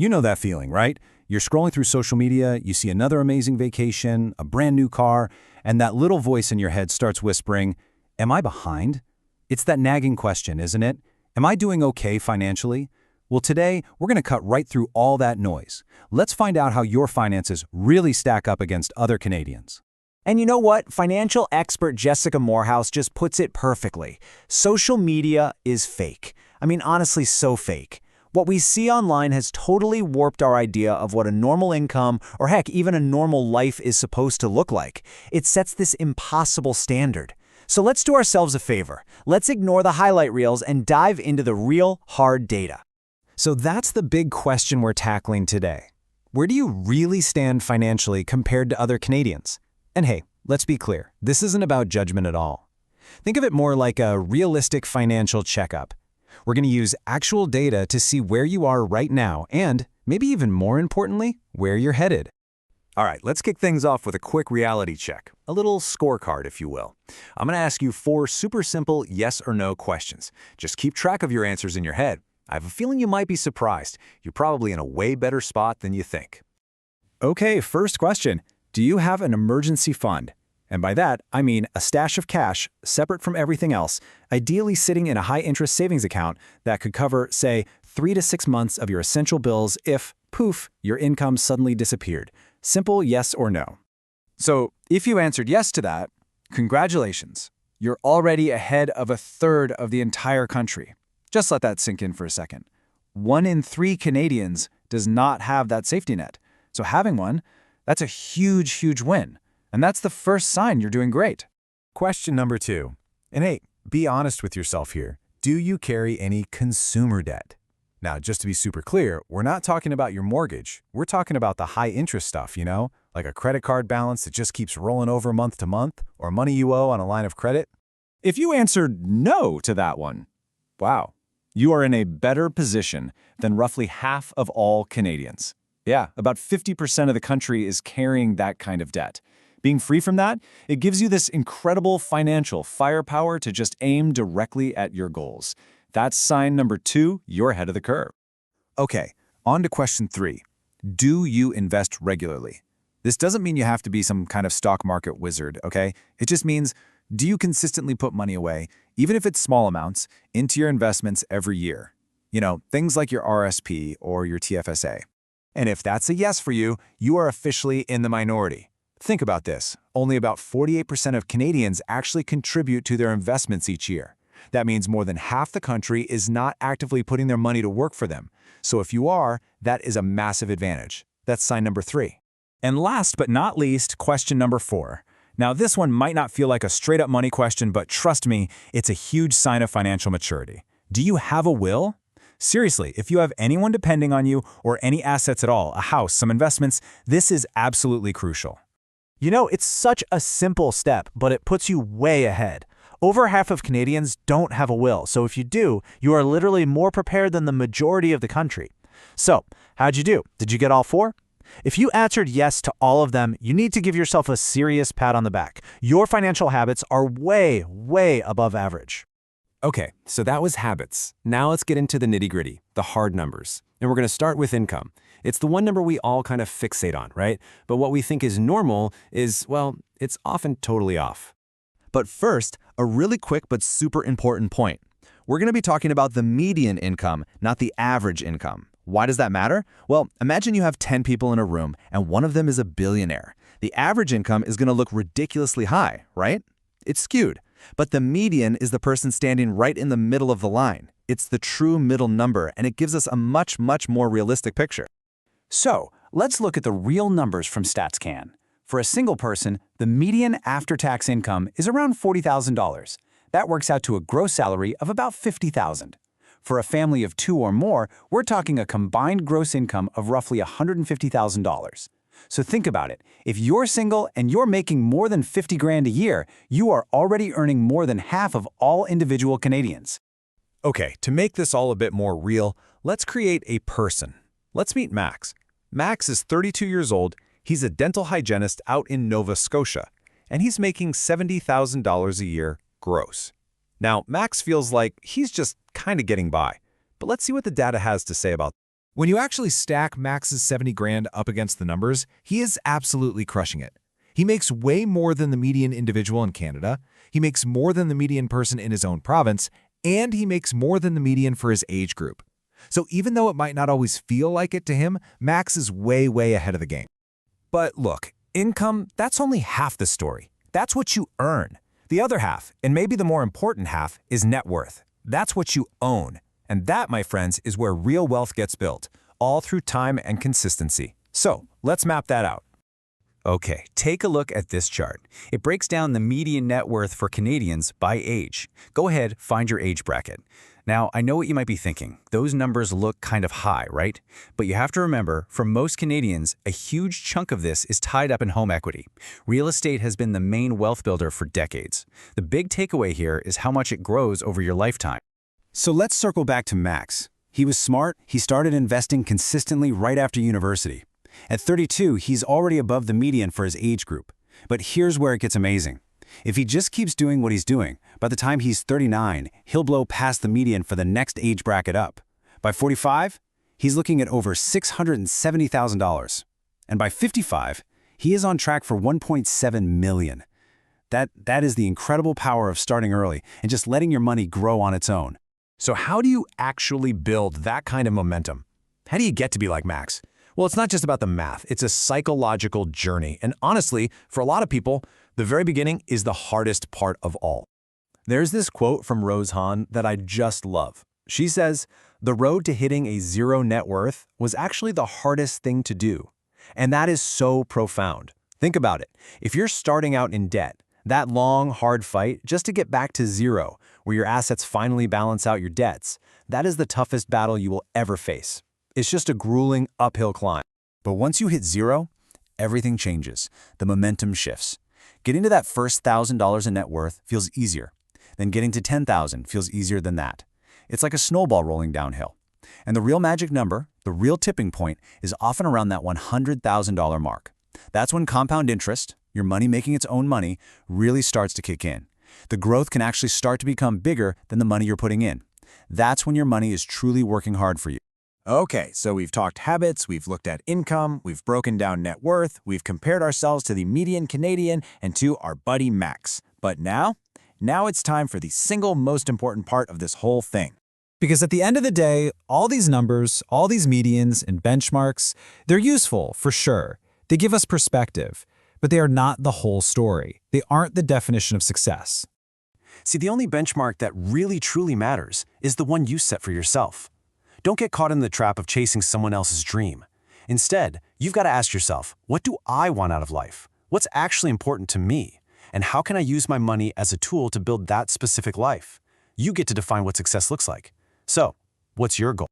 You know that feeling, right? You're scrolling through social media, you see another amazing vacation, a brand new car, and that little voice in your head starts whispering, "Am I behind?" It's that nagging question, isn't it? Am I doing okay financially? Well, today, we're going to cut right through all that noise. Let's find out how your finances really stack up against other Canadians. And you know what? Financial expert Jessica Morehouse just puts it perfectly. Social media is fake. I mean, honestly, so fake. What we see online has totally warped our idea of what a normal income, or heck, even a normal life is supposed to look like. It sets this impossible standard. So let's do ourselves a favor. Let's ignore the highlight reels and dive into the real, hard data. So that's the big question we're tackling today. Where do you really stand financially compared to other Canadians? And hey, let's be clear, this isn't about judgment at all. Think of it more like a realistic financial checkup. We're going to use actual data to see where you are right now and, maybe even more importantly, where you're headed. All right, let's kick things off with a quick reality check, a little scorecard, if you will. I'm going to ask you 4 super simple yes or no questions. Just keep track of your answers in your head. I have a feeling you might be surprised. You're probably in a way better spot than you think. Okay, first question. Do you have an emergency fund? And by that, I mean a stash of cash, separate from everything else, ideally sitting in a high-interest savings account that could cover, say, 3 to 6 months of your essential bills if, poof, your income suddenly disappeared. Simple yes or no. So, if you answered yes to that, congratulations. You're already ahead of a third of the entire country. Just let that sink in for a second. 1 in 3 Canadians does not have that safety net. So having one, that's a huge, huge win. And that's the first sign you're doing great. Question number 2. And hey, be honest with yourself here. Do you carry any consumer debt? Now, just to be super clear, we're not talking about your mortgage. We're talking about the high interest stuff, like a credit card balance that just keeps rolling over month to month, or money you owe on a line of credit. If you answered no to that one, wow, you are in a better position than roughly half of all Canadians. Yeah, about 50% of the country is carrying that kind of debt. Being free from that, it gives you this incredible financial firepower to just aim directly at your goals. That's sign number 2, you're ahead of the curve. Okay, on to question 3. Do you invest regularly? This doesn't mean you have to be some kind of stock market wizard, okay? It just means, do you consistently put money away, even if it's small amounts, into your investments every year? Things like your RSP or your TFSA. And if that's a yes for you, you are officially in the minority. Think about this. Only about 48% of Canadians actually contribute to their investments each year. That means more than half the country is not actively putting their money to work for them. So if you are, that is a massive advantage. That's sign number 3. And last but not least, question number 4. Now, this one might not feel like a straight-up money question, but trust me, it's a huge sign of financial maturity. Do you have a will? Seriously, if you have anyone depending on you or any assets at all, a house, some investments, this is absolutely crucial. It's such a simple step, but it puts you way ahead. Over half of Canadians don't have a will, so if you do, you are literally more prepared than the majority of the country. So, how'd you do? Did you get all 4? If you answered yes to all of them, you need to give yourself a serious pat on the back. Your financial habits are way, way above average. Okay, so that was habits. Now let's get into the nitty-gritty, the hard numbers. And we're going to start with income. It's the one number we all kind of fixate on, right? But what we think is normal is, well, it's often totally off. But first, a really quick but super important point. We're going to be talking about the median income, not the average income. Why does that matter? Well, imagine you have 10 people in a room and one of them is a billionaire. The average income is going to look ridiculously high, right? It's skewed. But the median is the person standing right in the middle of the line. It's the true middle number, and it gives us a much, much more realistic picture. So, let's look at the real numbers from StatsCan. For a single person, the median after-tax income is around $40,000. That works out to a gross salary of about $50,000. For a family of 2 or more, we're talking a combined gross income of roughly $150,000. So think about it. If you're single and you're making more than $50,000 a year, you are already earning more than half of all individual Canadians. Okay, to make this all a bit more real, let's create a person. Let's meet Max. Max is 32 years old. He's a dental hygienist out in Nova Scotia, and he's making $70,000 a year gross. Now, Max feels like he's just kind of getting by. But let's see what the data has to say about When you actually stack Max's 70 grand up against the numbers, he is absolutely crushing it. He makes way more than the median individual in Canada, he makes more than the median person in his own province, and he makes more than the median for his age group. So even though it might not always feel like it to him, Max is way ahead of the game. But look, income, that's only half the story. That's what you earn. The other half, and maybe the more important half, is net worth. That's what you own. And that, my friends, is where real wealth gets built, all through time and consistency. So, let's map that out. Okay, take a look at this chart. It breaks down the median net worth for Canadians by age. Go ahead, find your age bracket. Now, I know what you might be thinking. Those numbers look kind of high, right? But you have to remember, for most Canadians, a huge chunk of this is tied up in home equity. Real estate has been the main wealth builder for decades. The big takeaway here is how much it grows over your lifetime. So let's circle back to Max. He was smart. He started investing consistently right after university. At 32, he's already above the median for his age group. But here's where it gets amazing. If he just keeps doing what he's doing, by the time he's 39, he'll blow past the median for the next age bracket up. By 45, he's looking at over $670,000. And by 55, he is on track for $1.7 million. That is the incredible power of starting early and just letting your money grow on its own. So how do you actually build that kind of momentum? How do you get to be like Max? Well, it's not just about the math. It's a psychological journey. And honestly, for a lot of people, the very beginning is the hardest part of all. There's this quote from Rose Hahn that I just love. She says, "The road to hitting a zero net worth was actually the hardest thing to do." And that is so profound. Think about it. If you're starting out in debt, that long, hard fight just to get back to zero, where your assets finally balance out your debts, that is the toughest battle you will ever face. It's just a grueling uphill climb. But once you hit zero, everything changes. The momentum shifts. Getting to that first $1,000 in net worth feels easier. Then getting to $10,000 feels easier than that. It's like a snowball rolling downhill. And the real magic number, the real tipping point, is often around that $100,000 mark. That's when compound interest, your money making its own money, really starts to kick in. The growth can actually start to become bigger than the money you're putting in. That's when your money is truly working hard for you. Okay, so we've talked habits, we've looked at income, we've broken down net worth, we've compared ourselves to the median Canadian and to our buddy Max. But now it's time for the single most important part of this whole thing. Because at the end of the day, all these numbers, all these medians and benchmarks, they're useful for sure. They give us perspective, but they are not the whole story. They aren't the definition of success. See, the only benchmark that really truly matters is the one you set for yourself. Don't get caught in the trap of chasing someone else's dream. Instead, you've got to ask yourself, what do I want out of life? What's actually important to me? And how can I use my money as a tool to build that specific life? You get to define what success looks like. So, what's your goal?